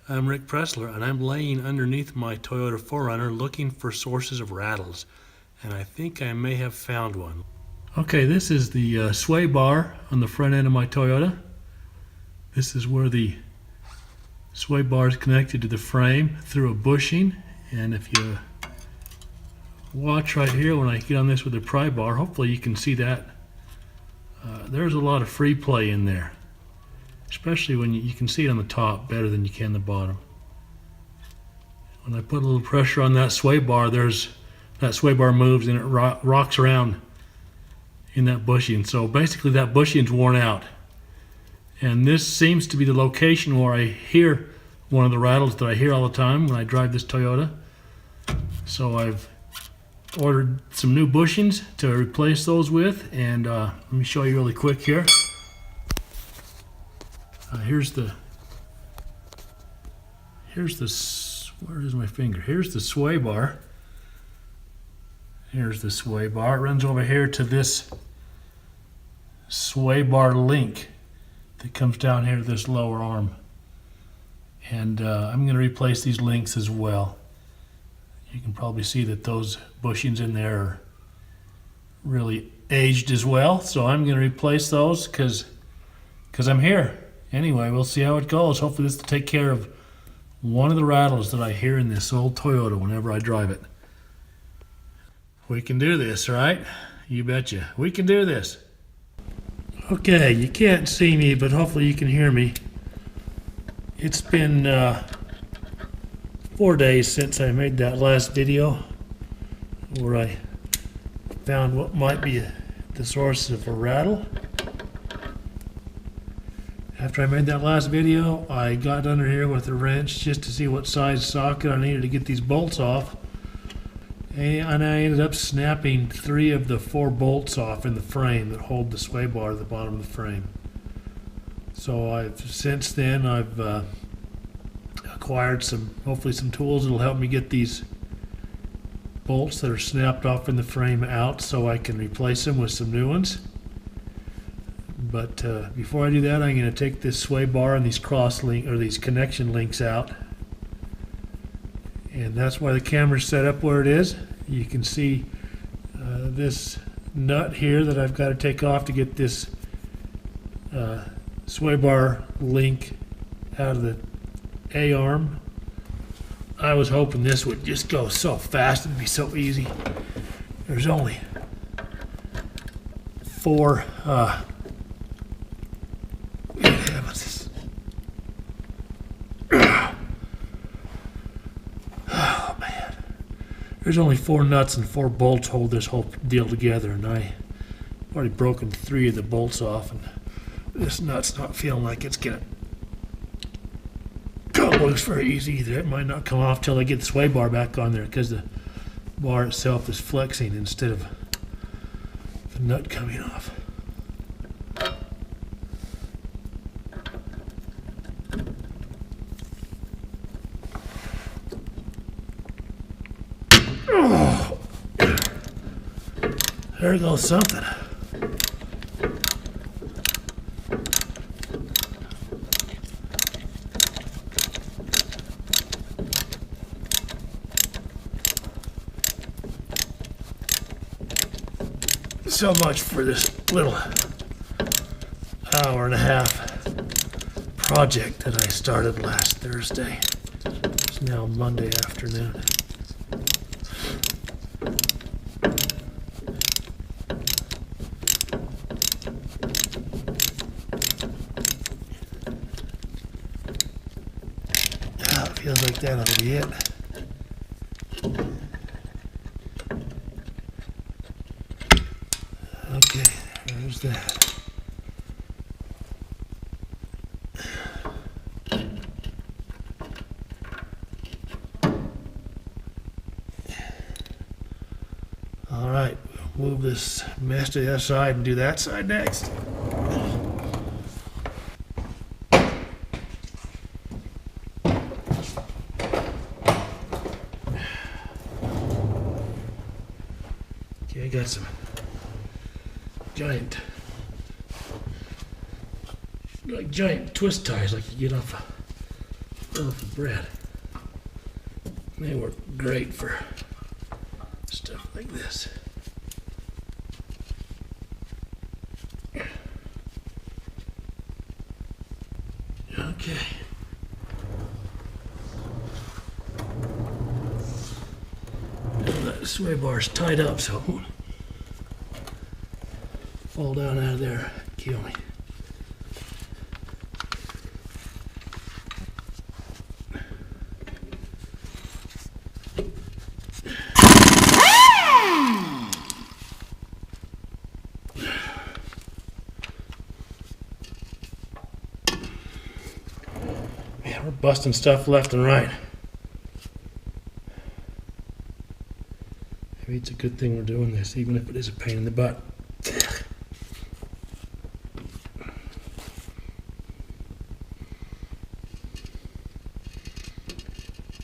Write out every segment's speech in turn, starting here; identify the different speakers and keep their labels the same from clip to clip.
Speaker 1: I'm Rick Pressler, and I'm laying underneath my Toyota 4Runner looking for sources of rattles, and I think I may have found one. Okay, this is the sway bar on the front end of my Toyota. This is where the sway bar is connected to the frame through a bushing, and if you watch right here when I get on this with the pry bar, hopefully you can see that there's a lot of free play in there. Especially when you can see it on the top better than you can the bottom. When I put a little pressure on that sway bar, that sway bar moves and it rocks around in that bushing. So basically that bushing's worn out. And this seems to be the location where I hear one of the rattles that I hear all the time when I drive this Toyota. So I've ordered some new bushings to replace those with, and let me show you really quick here. Where is my finger? Here's the sway bar. Here's the sway bar. It runs over here to this sway bar link that comes down here to this lower arm. And I'm going to replace these links as well. You can probably see that those bushings in there are really aged as well. So I'm going to replace those because I'm here. Anyway, we'll see how it goes. Hopefully this will take care of one of the rattles that I hear in this old Toyota whenever I drive it. We can do this, right? You betcha. We can do this. Okay, you can't see me, but hopefully you can hear me. It's been 4 days since I made that last video where I found what might be the source of a rattle. After I made that last video, I got under here with a wrench just to see what size socket I needed to get these bolts off. And I ended up snapping 3 of the 4 bolts off in the frame that hold the sway bar at the bottom of the frame. So since then I've acquired hopefully some tools that'll help me get these bolts that are snapped off in the frame out so I can replace them with some new ones. But before I do that, I'm going to take this sway bar and these these connection links out. And that's why the camera's set up where it is. You can see this nut here that I've got to take off to get this sway bar link out of the A-arm. I was hoping this would just go so fast, it'd be so easy. There's only 4 There's only 4 nuts and 4 bolts hold this whole deal together, and I've already broken 3 of the bolts off, and this nut's not feeling like it's gonna come loose very easy either. It might not come off till I get the sway bar back on there because the bar itself is flexing instead of the nut coming off. Oh, there goes something. So much for this little hour and a half project that I started last Thursday. It's now Monday afternoon. Feels like that'll be it. Okay, there's that. All right, we'll move this mess to the other side and do that side next. I got some giant twist ties like you get off loaf of bread. They work great for stuff like this. Okay. Now that sway bar's tied up so it won't fall down out of there, kill me. Man, we're busting stuff left and right. Maybe it's a good thing we're doing this, even if it is a pain in the butt.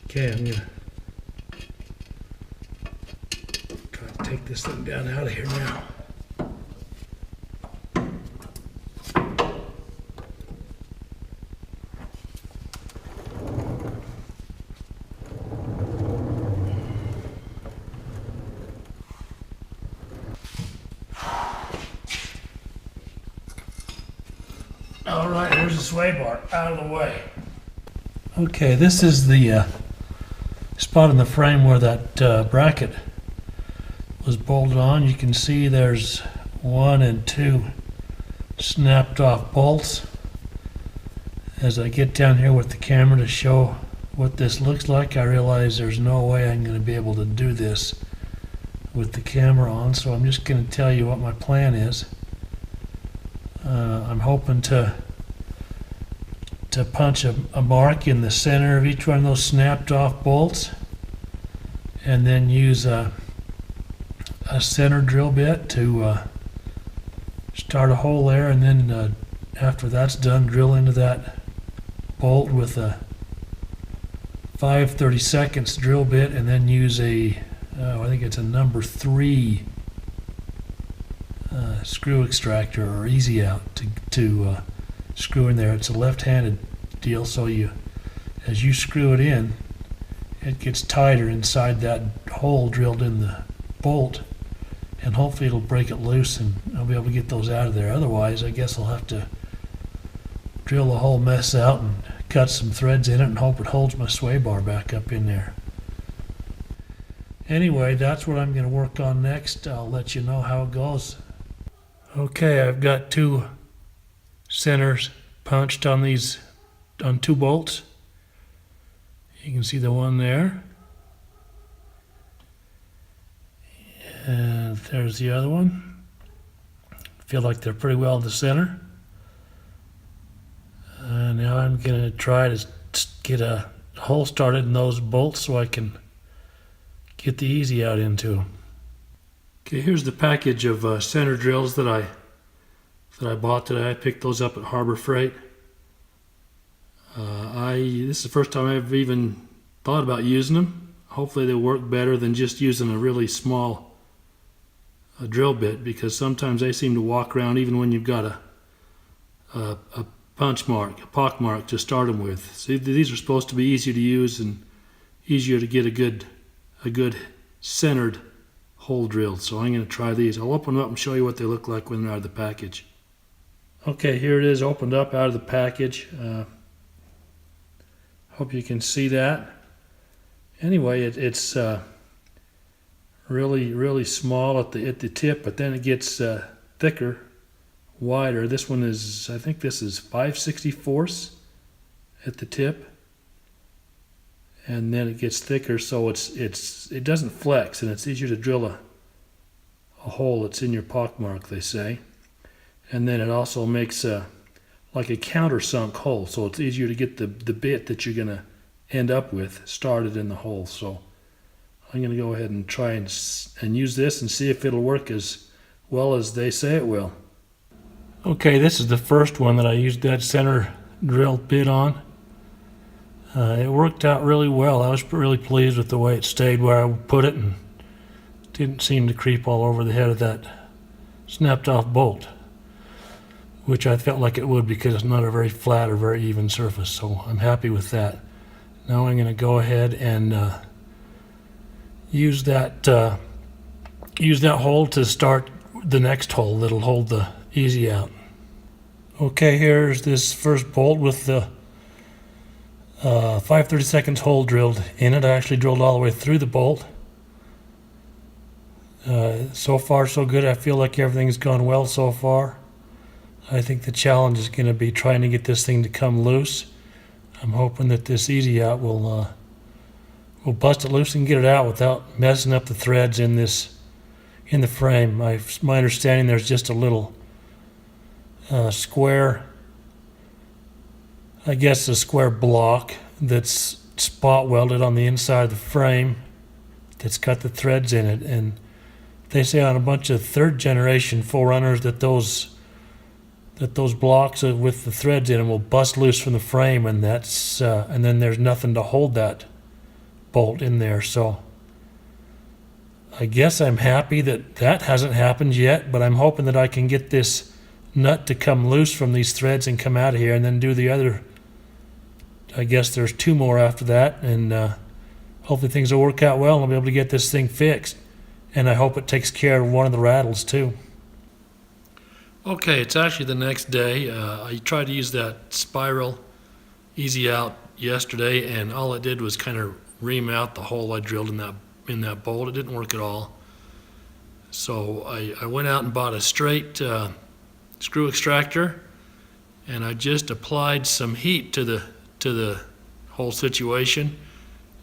Speaker 1: Okay, I'm gonna try to take this thing down out of here now. All right, there's the sway bar out of the way. Okay, this is the spot in the frame where that bracket was bolted on. You can see there's 1 and 2 snapped off bolts. As I get down here with the camera to show what this looks like, I realize there's no way I'm going to be able to do this with the camera on, so I'm just going to tell you what my plan is. I'm hoping to punch a mark in the center of each one of those snapped off bolts, and then use a center drill bit to start a hole there, and then after that's done, drill into that bolt with a 5/32 drill bit, and then use I think it's a number 3 screw extractor or easy out to screw in there. It's a left-handed deal, so as you screw it in, it gets tighter inside that hole drilled in the bolt, and hopefully it'll break it loose and I'll be able to get those out of there. Otherwise, I guess I'll have to drill the whole mess out and cut some threads in it and hope it holds my sway bar back up in there. Anyway, that's what I'm going to work on next. I'll let you know how it goes. Okay, I've got 2 centers punched on 2 bolts. You can see the one there, and there's the other one. Feel like they're pretty well in the center. Now I'm going to try to get a hole started in those bolts so I can get the easy out into them. Okay, here's the package of center drills that I bought today. I picked those up at Harbor Freight. This is the first time I've even thought about using them. Hopefully they work better than just using a really small drill bit, because sometimes they seem to walk around even when you've got a punch mark, a pock mark to start them with. See, these are supposed to be easier to use and easier to get a good centered hole drilled. So I'm going to try these. I'll open them up and show you what they look like when they're out of the package. Okay, here it is, opened up out of the package. Hope you can see that. Anyway, it's really small at the tip, but then it gets thicker, wider. This one is, I think this is 5/64 at the tip, and then it gets thicker, so it doesn't flex, and it's easier to drill a hole that's in your pock mark, they say. And then it also makes like a countersunk hole, so it's easier to get the bit that you're going to end up with started in the hole. So I'm going to go ahead and try and use this and see if it'll work as well as they say it will. Okay, this is the first one that I used that center drill bit on. It worked out really well. I was really pleased with the way it stayed where I put it and didn't seem to creep all over the head of that snapped off bolt, which I felt like it would because it's not a very flat or very even surface, so I'm happy with that. Now I'm going to go ahead and use that hole to start the next hole that'll hold the easy out. Okay, here's this first bolt with the 5/32 hole drilled in it. I actually drilled all the way through the bolt. So far so good. I feel like everything's gone well so far. I think the challenge is going to be trying to get this thing to come loose. I'm hoping that this easy out will bust it loose and get it out without messing up the threads in the frame. My understanding there's just a little square, I guess a square block that's spot welded on the inside of the frame that's got the threads in it, and they say on a bunch of third generation 4Runners that those blocks with the threads in them will bust loose from the frame, and and then there's nothing to hold that bolt in there. So I guess I'm happy that hasn't happened yet, but I'm hoping that I can get this nut to come loose from these threads and come out of here, and then do the other. I guess there's 2 more after that, and hopefully things will work out well and I'll be able to get this thing fixed. And I hope it takes care of one of the rattles too. Okay, it's actually the next day. I tried to use that spiral easy out yesterday, and all it did was kind of ream out the hole I drilled in that bolt. It didn't work at all. So I went out and bought a straight screw extractor, and I just applied some heat to the whole situation,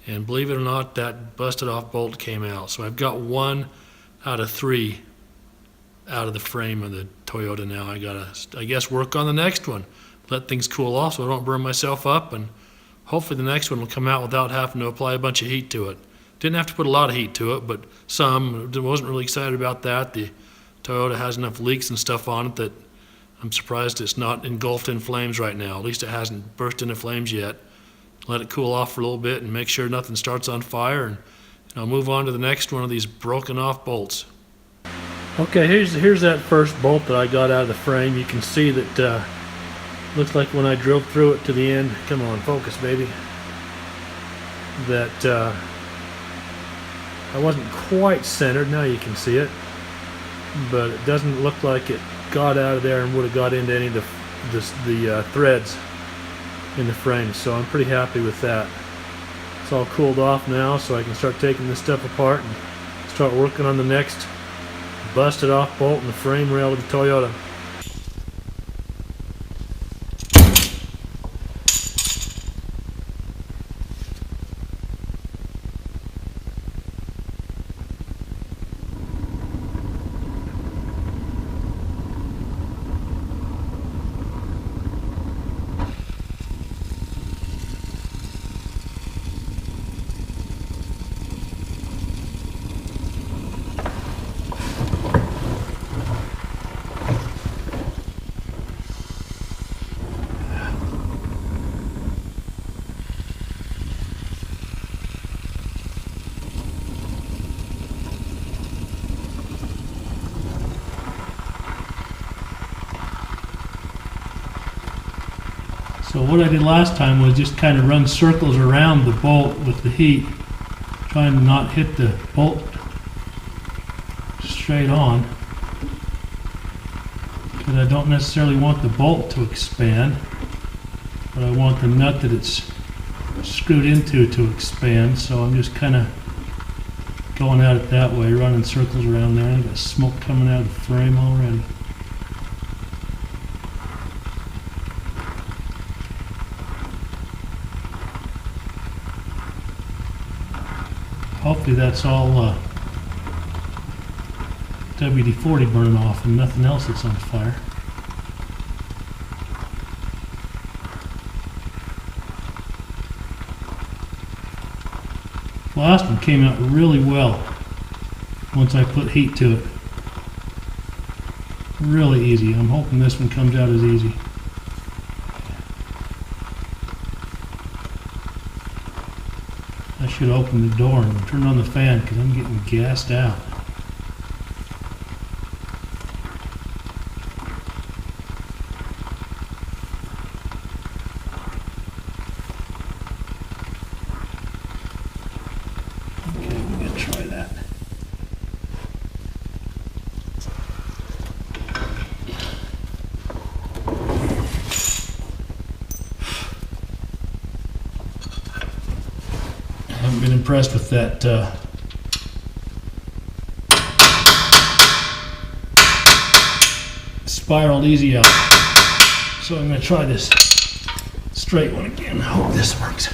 Speaker 1: and believe it or not, that busted off bolt came out. So I've got 1 out of 3 out of the frame of the Toyota now. I gotta, I guess, work on the next one, let things cool off so I don't burn myself up, and hopefully the next one will come out without having to apply a bunch of heat to it. Didn't have to put a lot of heat to it, but some. I wasn't really excited about that. The Toyota has enough leaks and stuff on it that I'm surprised it's not engulfed in flames right now. At least it hasn't burst into flames yet. Let it cool off for a little bit and make sure nothing starts on fire, and I'll move on to the next one of these broken off bolts. Okay, here's that first bolt that I got out of the frame. You can see that looks like when I drilled through it to the end, come on, focus baby, that I wasn't quite centered. Now you can see it, but it doesn't look like it got out of there and would have got into any of the threads in the frame, so I'm pretty happy with that. It's all cooled off now, so I can start taking this stuff apart and start working on the next busted off bolt in the frame rail of the Toyota. So what I did last time was just kind of run circles around the bolt with the heat, trying to not hit the bolt straight on, because I don't necessarily want the bolt to expand, but I want the nut that it's screwed into to expand. So I'm just kind of going at it that way, running circles around there. I got smoke coming out of the frame already. Hopefully that's all WD-40 burning off and nothing else that's on fire. The last one came out really well once I put heat to it. Really easy. I'm hoping this one comes out as easy. I should open the door and turn on the fan because I'm getting gassed out. impressed with that spiraled easy out. So I'm going to try this straight one again. I hope this works.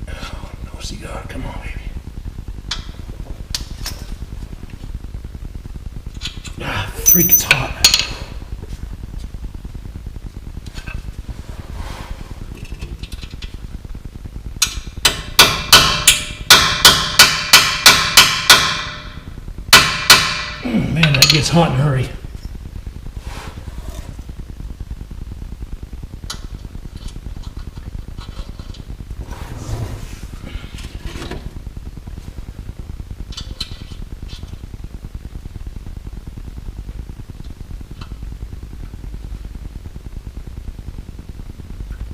Speaker 1: Oh, no cigar. Come on, baby. Ah, freak, it's hot. Man, that gets hot in a hurry.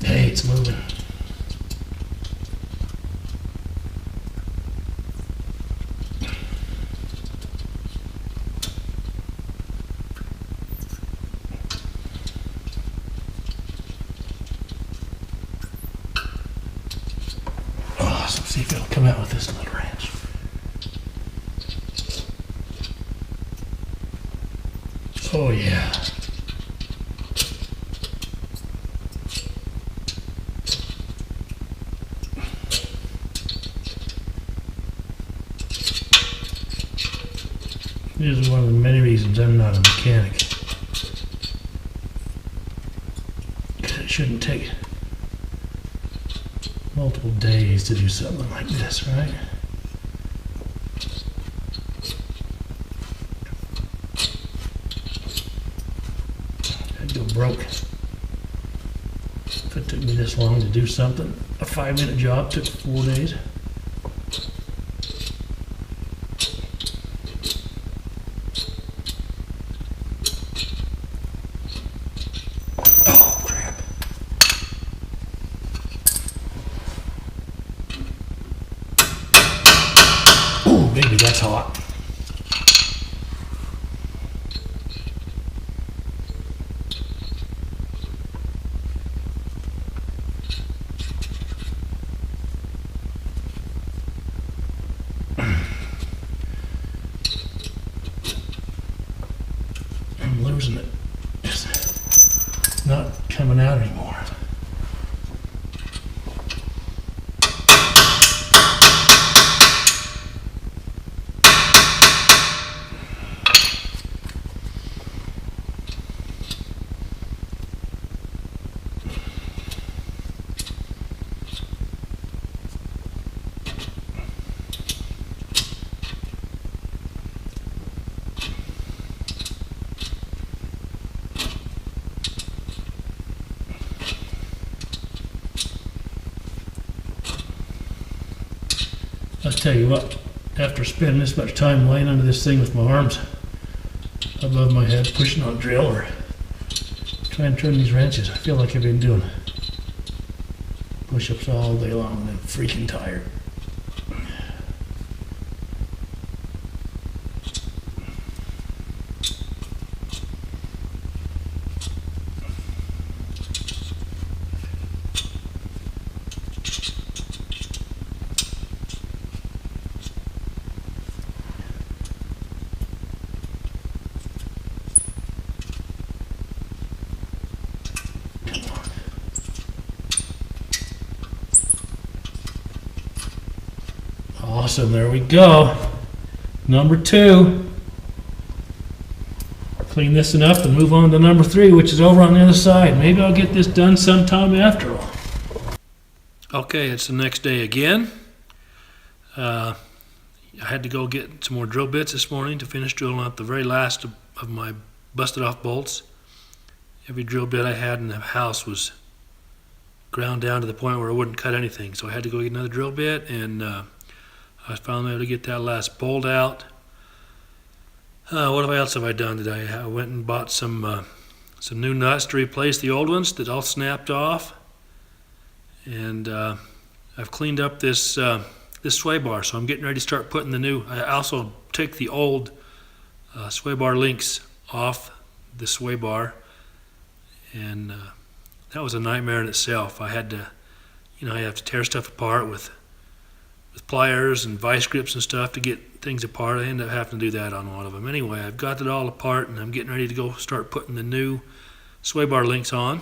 Speaker 1: Hey, it's moving. Awesome. See if it'll come out with this little wrench. Oh, yeah. This is one of the many reasons I'm not a mechanic. Because it shouldn't take multiple days to do something like this, right? I'd go broke if it took me this long to do something. A 5-minute job took 4 days. Oh, crap. Oh, baby, that's hot. I'm losing it. It's not coming out anymore. I'll tell you what, after spending this much time laying under this thing with my arms above my head, pushing on a drill or trying to turn these wrenches, I feel like I've been doing push-ups all day long and I'm freaking tired. Awesome, there we go. Number 2. Clean this one up and move on to number 3, which is over on the other side. Maybe I'll get this done sometime after all. Okay, it's the next day again. I had to go get some more drill bits this morning to finish drilling out the very last of my busted off bolts. Every drill bit I had in the house was ground down to the point where I wouldn't cut anything. So I had to go get another drill bit, and I was finally able to get that last bolt out. What else have I done today? I went and bought some new nuts to replace the old ones that all snapped off. And I've cleaned up this sway bar, so I'm getting ready to start putting the new. I also took the old sway bar links off the sway bar, and that was a nightmare in itself. I had to, I have to tear stuff apart with pliers and vice grips and stuff to get things apart. I ended up having to do that on one of them. Anyway, I've got it all apart, and I'm getting ready to go start putting the new sway bar links on.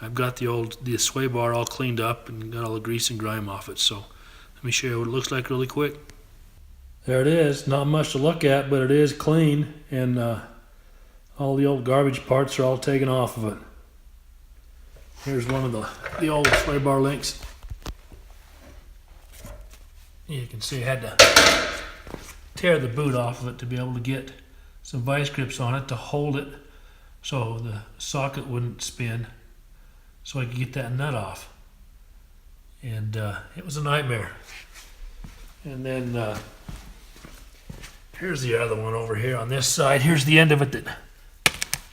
Speaker 1: I've got the sway bar all cleaned up and got all the grease and grime off it. So let me show you what it looks like really quick. There it is. Not much to look at, but it is clean, and all the old garbage parts are all taken off of it. Here's one of the old sway bar links. You can see I had to tear the boot off of it to be able to get some vice grips on it to hold it so the socket wouldn't spin, so I could get that nut off. And it was a nightmare. And then here's the other one over here on this side. Here's the end of it that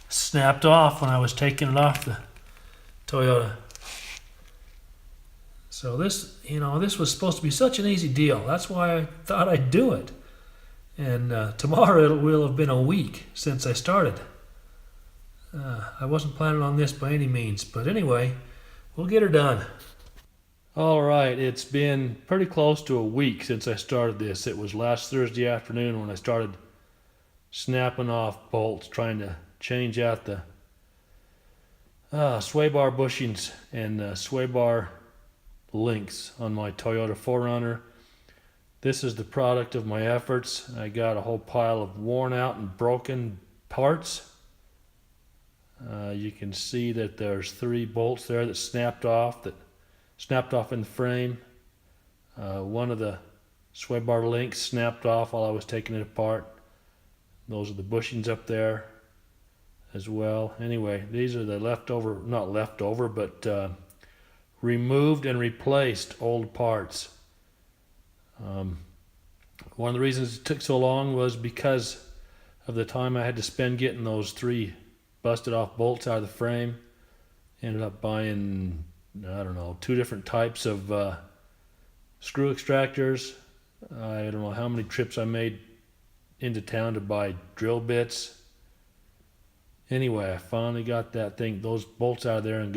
Speaker 1: snapped off when I was taking it off the Toyota. So this, this was supposed to be such an easy deal. That's why I thought I'd do it. And tomorrow it will have been a week since I started. I wasn't planning on this by any means, but anyway, we'll get her done. All right, it's been pretty close to a week since I started this. It was last Thursday afternoon when I started snapping off bolts, trying to change out the sway bar bushings and sway bar links on my Toyota 4Runner. This is the product of my efforts. I got a whole pile of worn out and broken parts. You can see that there's 3 bolts there that snapped off in the frame. One of the sway bar links snapped off while I was taking it apart. Those are the bushings up there as well. Anyway, these are the removed and replaced old parts. One of the reasons it took so long was because of the time I had to spend getting those 3 busted off bolts out of the frame. Ended up buying, 2 different types of screw extractors. I don't know how many trips I made into town to buy drill bits. Anyway, I finally got those bolts out of there, and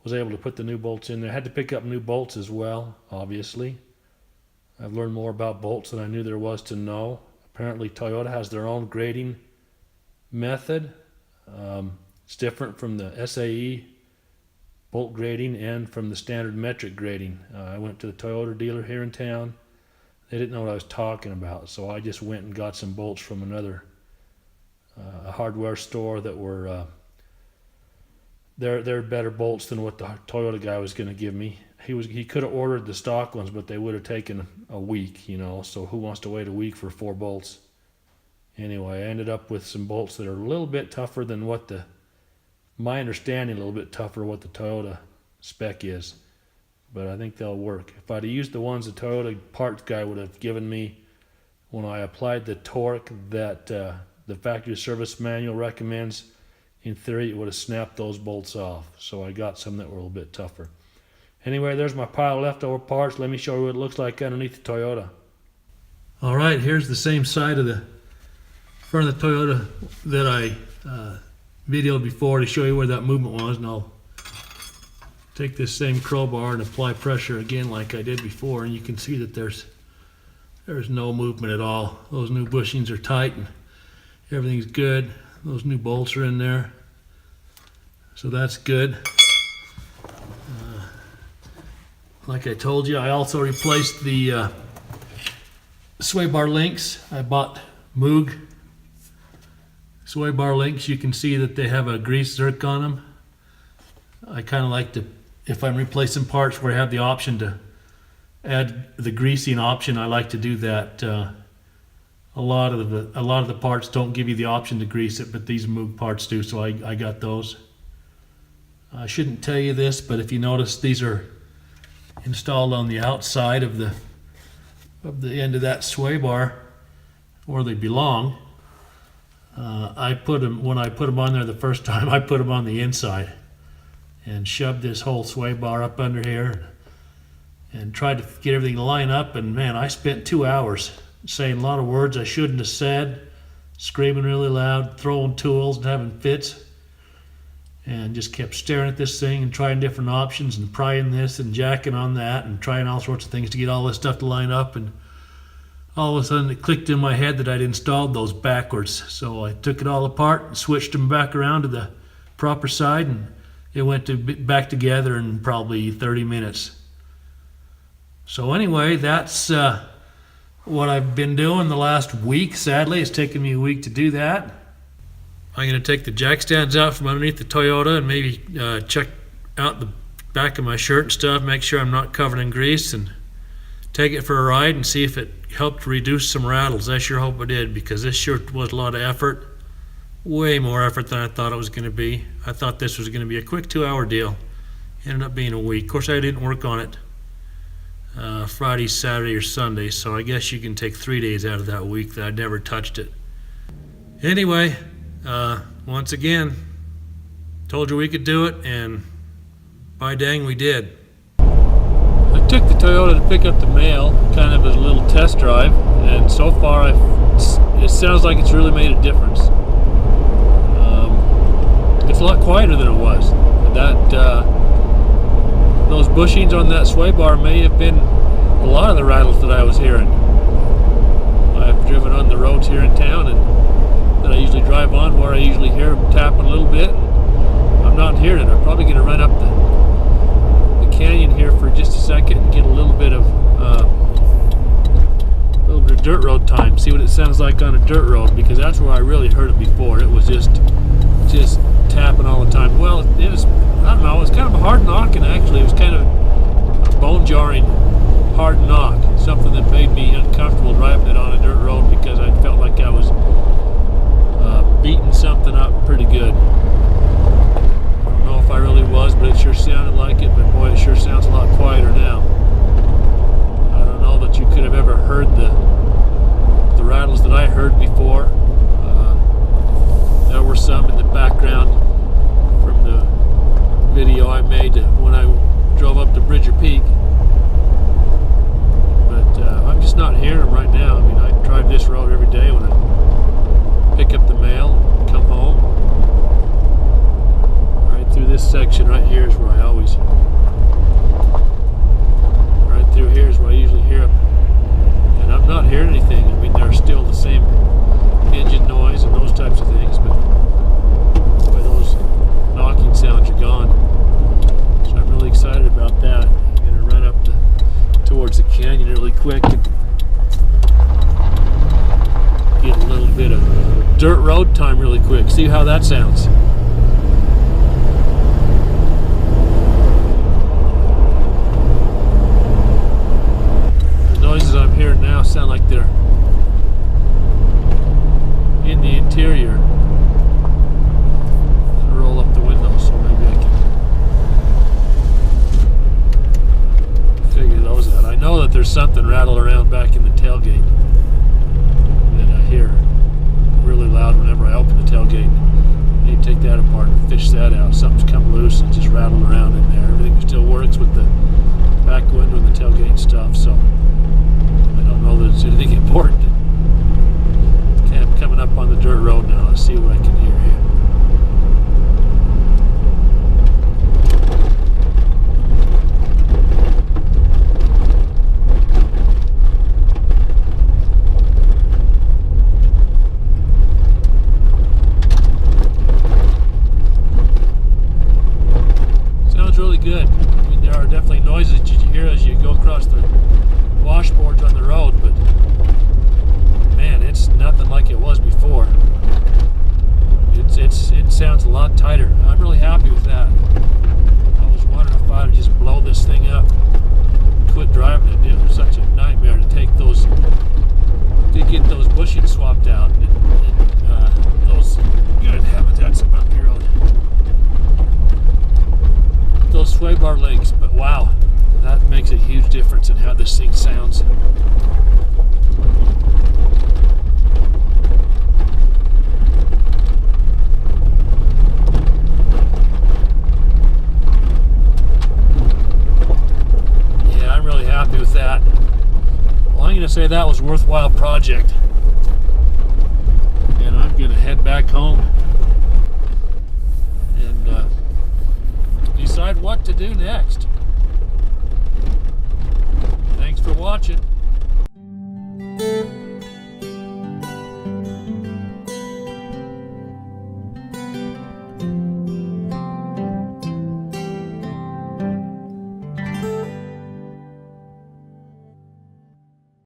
Speaker 1: was able to put the new bolts in there. I had to pick up new bolts as well, obviously. I've learned more about bolts than I knew there was to know. Apparently Toyota has their own grading method. It's different from the SAE bolt grading and from the standard metric grading. I went to the Toyota dealer here in town. They didn't know what I was talking about, so I just went and got some bolts from another a hardware store that were they're better bolts than what the Toyota guy was going to give me. He could have ordered the stock ones, but they would have taken a week, so who wants to wait a week for 4 bolts? Anyway, I ended up with some bolts that are a little bit tougher than my understanding, a little bit tougher what the Toyota spec is. But I think they'll work. If I'd have used the ones the Toyota parts guy would have given me when I applied the torque that the factory service manual recommends, in theory it would have snapped those bolts off. So I got some that were a little bit tougher. Anyway, there's my pile of leftover parts. Let me show you what it looks like underneath the Toyota. All right, here's the same side of the front of the Toyota that I videoed before to show you where that movement was, and I'll take this same crowbar and apply pressure again like I did before, and you can see that there's no movement at all. Those new bushings are tight and everything's good. Those new bolts are in there, so that's good. Like I told you, I also replaced the sway bar links. I bought Moog sway bar links. You can see that they have a grease zerk on them. I kind of like to, if I'm replacing parts where I have the option to add the greasing option, I like to do that. A lot of the parts don't give you the option to grease it, but these Moog parts do, so I got those. I shouldn't tell you this, but if you notice, these are installed on the outside of the end of that sway bar where they belong. When I put them on there the first time, I put them on the inside and shoved this whole sway bar up under here and tried to get everything to line up, and man, I spent 2 hours saying a lot of words I shouldn't have said, screaming really loud, throwing tools and having fits, and just kept staring at this thing and trying different options and prying this and jacking on that and trying all sorts of things to get all this stuff to line up. And all of a sudden it clicked in my head that I'd installed those backwards. So I took it all apart and switched them back around to the proper side, and it went back together in probably 30 minutes. So anyway, that's what I've been doing the last week. Sadly, it's taken me a week to do that. I'm going to take the jack stands out from underneath the Toyota and maybe check out the back of my shirt and stuff, make sure I'm not covered in grease, and take it for a ride and see if it helped reduce some rattles. I sure hope it did, because this sure was a lot of effort. Way more effort than I thought it was going to be. I thought this was going to be a quick 2-hour deal. Ended up being a week. Of course, I didn't work on it Friday, Saturday, or Sunday, so I guess you can take 3 days out of that week that I never touched it. Anyway, once again, told you we could do it, and by dang we did. I took the Toyota to pick up the mail, kind of as a little test drive, and so far it sounds like it's really made a difference. It's a lot quieter than it was. Those bushings on that sway bar may have been a lot of the rattles that I was hearing. I've driven on the roads here in town and that I usually drive on, where I usually hear them tapping a little bit. I'm not hearing it. I'm probably going to run up the canyon here for just a second and get a little bit of dirt road time. See what it sounds like on a dirt road, because that's where I really heard it before. It was just tapping all the time. Well, it was, I don't know, it was kind of a hard knocking actually. It was kind of a bone jarring hard knock, something that made me uncomfortable driving it on a dirt road, because I felt like I was beating something up pretty good. I don't know if I really was, but it sure sounded like it. But boy, it sure sounds a lot quieter now. I don't know that you could have ever heard the rattles that I heard before. There were some in the background from the video I made when I drove up to Bridger Peak, but I'm just not hearing them right now. I mean, I drive this road every day when I pick up the mail and come home. Right through this section right here is where I always, right through here is where I usually hear them, and I'm not hearing anything. I mean, they're still the same engine noise and those types of things, but boy, those knocking sounds are gone. So I'm really excited about that. I'm going to run up towards the canyon really quick and get a little bit of dirt road time really quick. See how that sounds. The noises I'm hearing now sound like they're in the interior. I'll roll up the window so maybe I can figure those out. I know that there's something rattle around back in the tailgate that I hear really loud whenever I open the tailgate. I need to take that apart and fish that out. Something's come loose and just rattled around in there. Everything still works with the back window and the tailgate stuff, so I don't know that it's anything important. I'm coming up on the dirt road now. Let's see what I can hear here. Sounds really good. I mean, there are definitely noises that you hear as you go across the washboards on the road, but man, it's nothing like it was before. It sounds a lot tighter. I'm really happy with that. I was wondering if I'd just blow this thing up, quit driving it. It was such a nightmare to get those bushings swapped out. Those, good heavens, that's a bumpy road. Those sway bar links, but wow, that makes a huge difference in how this thing sounds. Happy with that. Well, I'm going to say that was a worthwhile project.